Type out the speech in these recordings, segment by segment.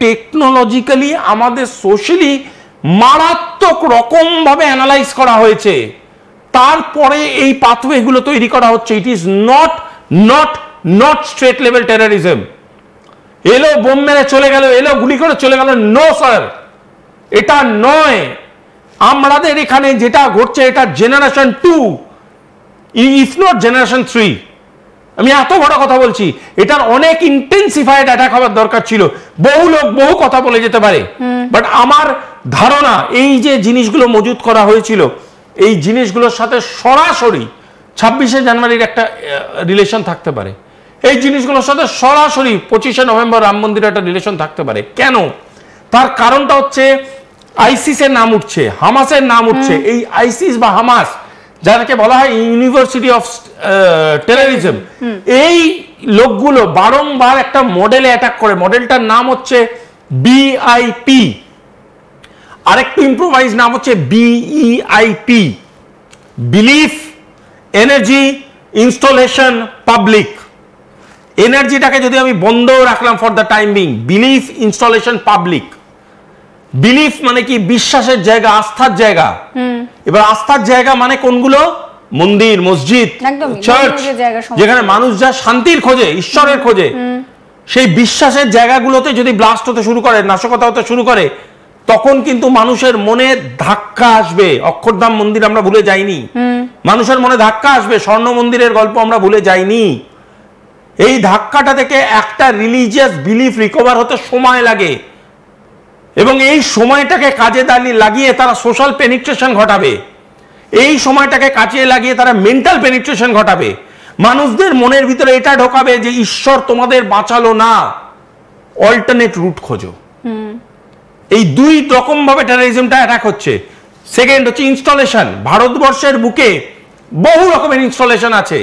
Technologically আমাদের socially মারাত্মক রকম ভাবে অ্যানালাইজ করা হয়েছে, তারপরে এই পাথওয়েগুলো তৈরি করা হচ্ছে। It is not straight level terrorism. এলো বোম মেরে চলে গেল, এলো গুলি করে চলে গেল, নো স্যার, এটা নয়। আমাদের এখানে যেটা ঘটছে এটা জেনারেশন 2 ইফ নট জেনারেশন 3। আমি এত বড় কথা বলছি, এটার অনেক ইন্টেন্সিফাইড অ্যাটাক হওয়ার দরকার ছিল। বহু লোক বহু কথা বলে যেতে পারে, বাট আমার ধারণা এই যে জিনিসগুলো মজুত করা হয়েছিল, এই জিনিসগুলোর সাথে সরাসরি 26শে জানুয়ারির একটা রিলেশন থাকতে পারে। এই জিনিসগুলোর সাথে সরাসরি 25শে নভেম্বর রাম মন্দিরের একটা রিলেশন থাকতে পারে। কেন? তার কারণটা হচ্ছে আইসিস এর নাম উঠছে, হামাসের নাম উঠছে। এই আইসিস বা হামাস, যাদেরকে বলা হয় ইউনিভার্সিটি অফ টেররিজম, এই লোকগুলো বারংবার একটা মডেলে অ্যাটাক করে। মডেলটার নাম হচ্ছে BIP, আরেকটু ইম্প্রোভাইজ নাম হচ্ছে BEIP, belief energy installation public. এনার্জিটাকে যদি আমি বন্ধ রাখলাম for the time being, belief installation public. Belief মানে কি? বিশ্বাসের জায়গা, আস্থার জায়গা। এবার আস্থার জায়গা মানে কোনগুলো? মন্দির, মসজিদ, চার্চ, যেখানে মানুষ যা শান্তির খোঁজে, ঈশ্বরের খোঁজে। সেই বিশ্বাসের জায়গাগুলোতে যদি ব্লাস্ট হতে শুরু করে, নাশকতা হতে শুরু করে, তখন কিন্তু মানুষের মনে ধাক্কা আসবে। অক্ষরধাম মন্দির আমরা ভুলে যাইনি, মানুষের মনে ধাক্কা আসবে। স্বর্ণ মন্দিরের গল্প আমরা ভুলে যাইনি। এই ধাক্কাটা থেকে একটা রিলিজিয়াস বিলিফ রিকভার হতে সময় লাগে, এবং এই সময়টাকে কাজে লাগিয়ে তারা সোশ্যাল পেনিট্রেশন ঘটাবে। এই সময়টাকে কাজে লাগিয়ে তারা মেন্টাল পেনিট্রেশন ঘটাবে। মানুষদের মনের ভিতরে এটা ঢোকাবে যে ঈশ্বর তোমাদের বাঁচালো না, অল্টারনেট রুট খোঁজো। এই দুই রকম ভাবে টেররিজমটা অ্যাটাক হচ্ছে। সেকেন্ড হচ্ছে ইনস্টলেশন। ভারতবর্ষের বুকে বহু রকমের ইনস্টলেশন আছে।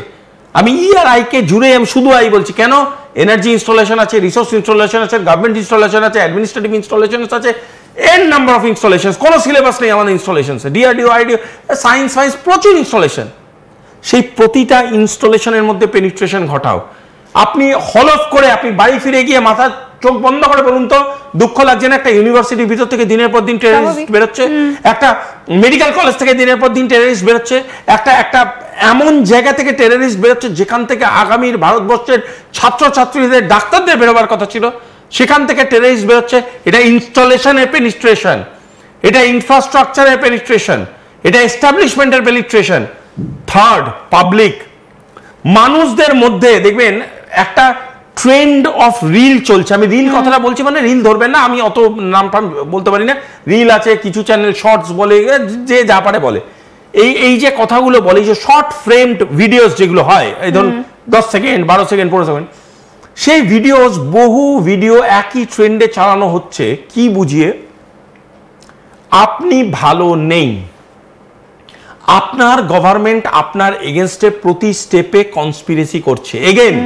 আমি আর কে জুড়ে আমি শুধু বলছি। কেন? এনার্জি ইনস্টলেশন আছে, রিসোর্স ইনস্টলেশন আছে, গভর্নমেন্ট ইনস্টলেশন আছে, অ্যাডমিনিস্ট্রেটিভ ইনস্টলেশন আছে, এন নাম্বার অফ ইনস্টলেশন। কোনো সিলেবাস নেই আমাদের ইনস্টলেশন, ডিআরডিও, আইডিও, সায়েন্স, প্রচুর ইনস্টলেশন। সেই প্রতিটা ইনস্টলেশনের মধ্যে পেনিট্রেশন ঘটাও। আপনি হলফ করে আপনি বাড়ি ফিরে গিয়ে মাথা চোখ বন্ধ করে বলুন তো, দুঃখ লাগছে না একটা ইউনিভার্সিটির ভিতর থেকে দিনের পর দিন টেররিস্ট বেরোচ্ছে, একটা মেডিকেল কলেজ থেকে দিনের পর দিন টেররিস্ট বেরোচ্ছে, একটা এমন জায়গা থেকে টেররিস্ট বেরোচ্ছে যেখান থেকে আগামীর ভারতবর্ষের ছাত্রছাত্রীদের, ডাক্তারদের বেরোবার কথা ছিল, সেখান থেকে টেররিস্ট বেরোচ্ছে। এটা ইনস্টলেশনের পেনিট্রেশন, এটা ইনফ্রাস্ট্রাকচারের পেনিট্রেশন, এটা এস্টাবলিশমেন্টের পেনিট্রেশন। Third, public. মানুষদের মধ্যে দেখবেন একটা ট্রেন্ড অফ রিল চলছে। আমি রিল কথাটা বলছি মানে রিল ধরবেন না, আমি অত নাম বলতে পারি না। রিল আছে, কিছু চ্যানেল শর্টস বলে, যে যা পারে বলে। এই যে কথাগুলো বলে, যে শর্ট ফ্রেমড ভিডিওস যেগুলো হয়, এই ধরুন 10 সেকেন্ড, 12 সেকেন্ড, 15 সেকেন্ড, সেই ভিডিওস, বহু ভিডিও একই ট্রেন্ডে চালানো হচ্ছে। কি বুঝিয়ে? আপনি ভালো নেই, আপনার গভর্নমেন্ট আপনার এগেনস্টে প্রতি স্টেপে কনস্পিরেসি করছে। এগেন,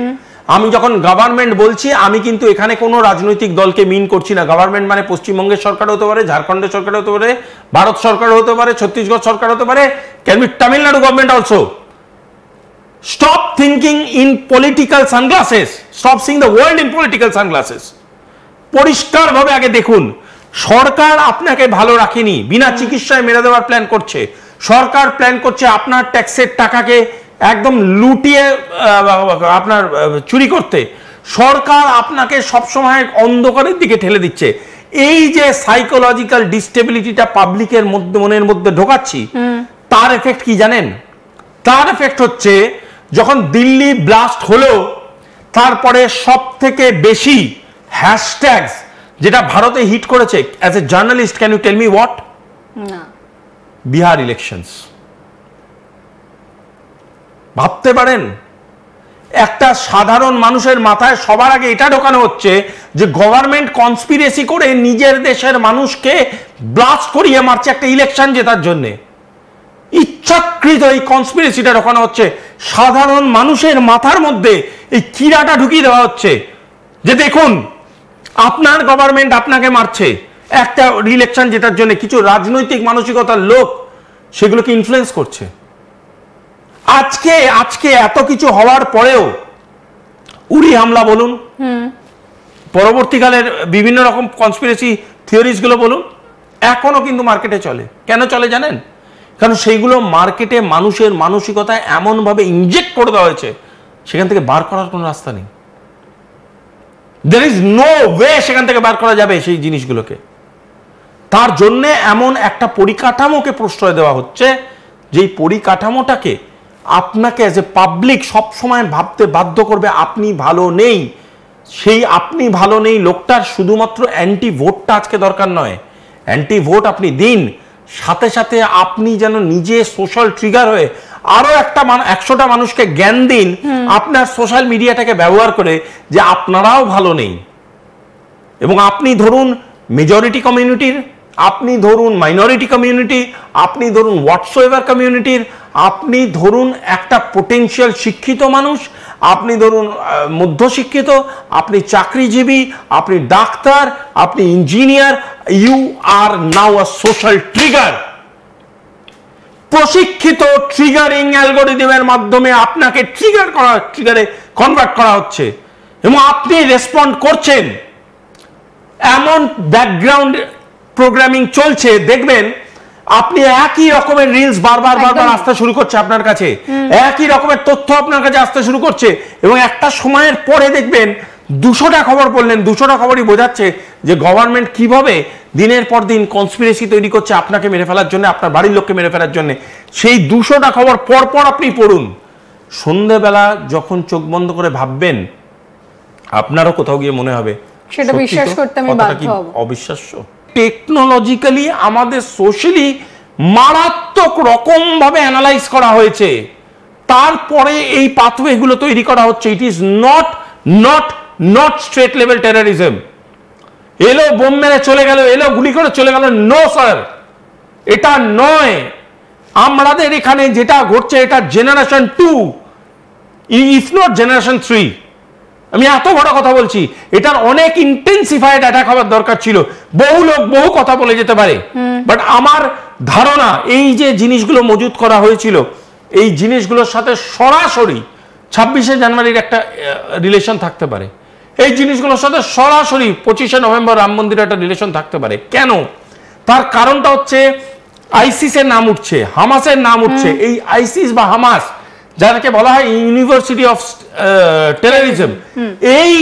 আমি যখন গভর্নমেন্ট বলছি, আমি কিন্তু এখানে কোনো রাজনৈতিক দলকে মিন করছি না। গভর্নমেন্ট মানে পশ্চিমবঙ্গের সরকার হতে পারে, ঝাড়খণ্ডের সরকার হতে পারে, ভারত সরকার হতে পারে, ছত্তিশগড় সরকার হতে পারে, can be Tamil Nadu government also. Stop thinking in political sunglasses, stop seeing the world in political sunglasses. পরিষ্কারভাবে আগে দেখুন, সরকার আপনাকে ভালো রাখেনি, বিনা চিকিৎসায় মেরে দেওয়ার প্ল্যান করছে। সরকার প্ল্যান করছে আপনার ট্যাক্সের টাকাকে একদম লুটিয়ে আপনার চুরি করতে। সরকার আপনাকে সবসময় অন্ধকারের দিকে ঠেলে দিচ্ছে। এই যে সাইকোলজিক্যাল ডিস্টেবিলিটিটা পাবলিকের মনের মধ্যে ঢোকাচ্ছি, তার এফেক্ট কি জানেন? তার এফেক্ট হচ্ছে, যখন দিল্লি ব্লাস্ট হলো, তারপরে সব থেকে বেশি হ্যাশট্যাগস যেটা ভারতে হিট করেছে, as a journalist can you tell me what? না, বিহার ইলেকশনস। ভাবতে পারেন, একটা সাধারণ মানুষের মাথায় সবার আগে এটা ঢোকানো হচ্ছে যে গভর্নমেন্ট কনস্পিরেসি করে নিজের দেশের মানুষকে ব্লাস্ট করিয়ে মারছে একটা ইলেকশন জেতার জন্য। ইচ্ছাকৃত এই কনস্পিরেসিটা ঢোকানো হচ্ছে, সাধারণ মানুষের মাথার মধ্যে এই কিরাটা ঢুকিয়ে দেওয়া হচ্ছে যে দেখুন, আপনার গভর্নমেন্ট আপনাকে মারছে একটা ইলেকশন জেতার জন্য। কিছু রাজনৈতিক মানসিকতার লোক সেগুলোকে ইনফ্লুয়েন্স করছে। আজকে এত কিছু হওয়ার পরেও, উড়ি হামলা বলুন, পরবর্তীকালের বিভিন্ন রকম কনস্পিরেসি থিওরিজগুলো বলুন, এখনো কিন্তু মার্কেটে চলে। কেন চলে জানেন? কারণ সেইগুলো মার্কেটে মানুষের মানসিকতায় এমনভাবে ইনজেক্ট করে দেওয়া হয়েছে, সেখান থেকে বার করার কোনো রাস্তা নেই। there is no way সেখান থেকে বার করা যাবে সেই জিনিসগুলোকে। তার জন্য এমন একটা পরিকাঠামোকে প্রশ্রয় দেওয়া হচ্ছে, যেই পরিকাঠামোটাকে আপনাকে অ্যাজ এ পাবলিক সবসময় ভাবতে বাধ্য করবে আপনি ভালো নেই। সেই আপনি ভালো নেই লোকটার শুধুমাত্র অ্যান্টি ভোটটা আজকে দরকার নয়। অ্যান্টি ভোট আপনি দিন, সাথে সাথে আপনি যেন নিজে সোশ্যাল ট্রিগার হয়ে আরো 100টা মানুষকে জ্ঞান দিন আপনার সোশ্যাল মিডিয়াটাকে ব্যবহার করে, যে আপনারাও ভালো নেই। এবং আপনি ধরুন মেজরিটি কমিউনিটির, আপনি ধরুন মাইনরিটি কমিউনিটি, আপনি ধরুন হোয়াটসোএভার কমিউনিটির, আপনি ধরুন একটা পোটেনশিয়াল শিক্ষিত মানুষ, আপনি ধরুন মধ্যশিক্ষিত, আপনি চাকরিজীবী, আপনি ডাক্তার, আপনি engineer, you are now a social trigger. প্রশিক্ষিত ট্রিগারিং অ্যালগরিদমের মাধ্যমে আপনাকে ট্রিগারে কনভার্ট করা হচ্ছে এবং আপনি রেসপন্ড করছেন। এমন ব্যাকগ্রাউন্ড প্রোগ্রামিং চলছে, দেখবেন আপনি একই রকমের রিলস বারবার আসতে শুরু করছে আপনার কাছে, একই রকমের তথ্য আপনার কাছে আসতে শুরু করছে, এবং একটা সময়ের পরে দেখবেন 200টা খবর পড়লেন, 200টা খবরই বোঝাচ্ছে যে গভর্নমেন্ট কিভাবে দিনের পর দিন কনস্পিরেসি তৈরি করছে আপনাকে মেরে ফেলার জন্য, আপনার বাড়ির লোককে মেরে ফেলার জন্য। সেই 200টা খবর পর আপনি পড়ুন। সন্ধ্যেবেলা যখন চোখ বন্ধ করে ভাববেন, আপনারও কোথাও গিয়ে মনে হবে সেটা বিশ্বাস করতে আমি বাধ্য হব। অবিশ্বাস্য। টেকনোলজিক্যালি আমাদের সোশ্যালি মারাত্মক রকম ভাবে অ্যানালাইজ করা হয়েছে, তারপরে এই পাথওয়েগুলো তৈরি করা হচ্ছে। It is not straight level terrorism. এলো বোম মেরে চলে গেল, এলো গুলি করে চলে গেল, নো স্যার, এটা নয়। আমাদের এখানে যেটা ঘটছে এটা জেনারেশন 2, ইফ নট জেনারেশন 3। আমি এত বড় কথা বলছি, এটার অনেক ইন্টেন্সিফাইড অ্যাটাক হওয়ার দরকার ছিল। বহু লোক বহু কথা বলে যেতে পারে, বাট আমার ধারণা এই যে জিনিসগুলো মজুত করা হয়েছিল, এই জিনিসগুলোর সাথে সরাসরি 26শে জানুয়ারির একটা রিলেশন থাকতে পারে। এই জিনিসগুলোর সাথে সরাসরি 25শে নভেম্বর রাম মন্দিরের একটা রিলেশন থাকতে পারে। কেন? তার কারণটা হচ্ছে আইসিসের নাম উঠছে, হামাসের নাম উঠছে। এই আইসিস বা হামাস, যাদেরকে বলা হয় ইউনিভার্সিটি অফ টেররিজম, এই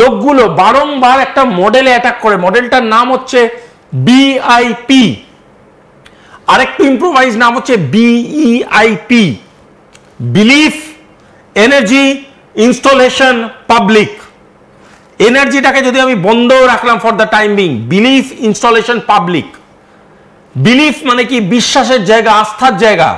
লোকগুলো বারংবার একটা মডেলে অ্যাটাক করে। মডেলটার নাম হচ্ছে BIP, আরেকটু ইম্প্রোভাইজ নাম হচ্ছে BEIP, belief energy installation public. এনার্জিটাকে যদি আমি বন্ধ রাখলাম for the time being, belief installation public. Belief মানে কি? বিশ্বাসের জায়গা, আস্থার জায়গা।